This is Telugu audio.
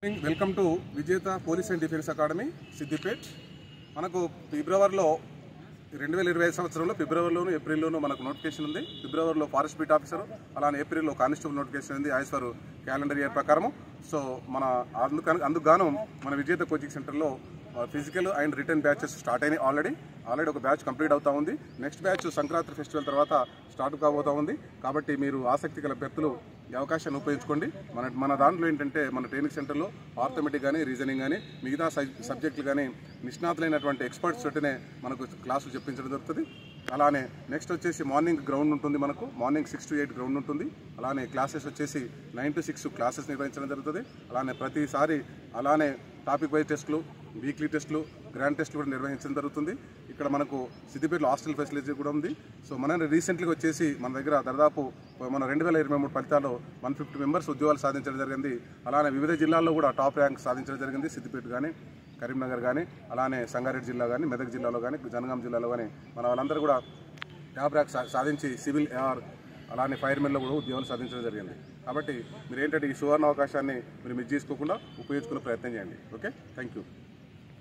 వెల్కమ్ టు విజేత police and defence academy Siddipet. మనకు ఫిబ్రవరిలో 2020 సంవత్సరంలో ఫిబ్రవరిలోను ఏప్రిల్లోనూ మనకు నోటిఫికేషన్ ఉంది. ఫిబ్రవరిలో ఫారెస్ట్ బీట్ ఆఫీసర్, అలానే ఏప్రిల్లో కానిస్టేబుల్ నోటిఫికేషన్ ఉంది యాజ్ ఫర్ క్యాలెండర్ ఇయర్ ప్రకారము. సో అందుకు గాను మన విజేత కోచింగ్ సెంటర్లో physical and return batches start అయినాయి. ఆల్రెడీ ఒక బ్యాచ్ కంప్లీట్ అవుతా ఉంది. నెక్స్ట్ బ్యాచ్ సంక్రాంతి ఫెస్టివల్ తర్వాత స్టార్ట్ కాబోతూ ఉంది. కాబట్టి మీరు ఆసక్తి గల అభ్యర్థులు ఈ అవకాశాన్ని ఉపయోగించుకోండి. మన దాంట్లో ఏంటంటే మన ట్రైనింగ్ సెంటర్లో ఆర్థమెటిక్ కానీ, రీజనింగ్ కానీ, మిగతా సబ్జెక్టులు కానీ నిష్ణాతులైనటువంటి ఎక్స్పర్ట్స్ తోటినే మనకు క్లాసులు చెప్పించడం జరుగుతుంది. అలానే నెక్స్ట్ వచ్చేసి మార్నింగ్ గ్రౌండ్ ఉంటుంది. మనకు మార్నింగ్ 6 to 8 గ్రౌండ్ ఉంటుంది. అలానే క్లాసెస్ వచ్చేసి 9 to 6 క్లాసెస్ నిర్వహించడం జరుగుతుంది. అలానే టాపిక్ వైజ్ టెస్టులు, వీక్లీ టెస్టులు, గ్రాండ్ టెస్టులు కూడా నిర్వహించడం జరుగుతుంది. ఇక్కడ మనకు సిద్దిపేటలో హాస్టల్ ఫెసిలిటీ కూడా ఉంది. సో మన రీసెంట్గా వచ్చేసి మన దగ్గర దాదాపు మన 2023 ఫలితాల్లో 150 మెంబర్స్ ఉద్యోగాలు సాధించడం జరిగింది. అలానే వివిధ జిల్లాల్లో కూడా టాప్ ర్యాంక్ సాధించడం జరిగింది. సిద్దిపేట కానీ, కరీంనగర్ కానీ, అలానే సంగారెడ్డి జిల్లా కానీ, మెదక్ జిల్లాలో కానీ, జనగాం జిల్లాలో కానీ మన వాళ్ళందరూ కూడా టాప్ ర్యాంక్ సాధించి సివిల్, AR, అలానే ఫైర్మెన్లో కూడా ఉద్యోగాలు సాధించడం జరిగింది. కాబట్టి మీరు ఏంటంటే ఈ సువర్ణ అవకాశాన్ని మీరు మిస్ చేసుకోకుండా ఉపయోగించుకునే ప్రయత్నం చేయండి. Okay, thank you.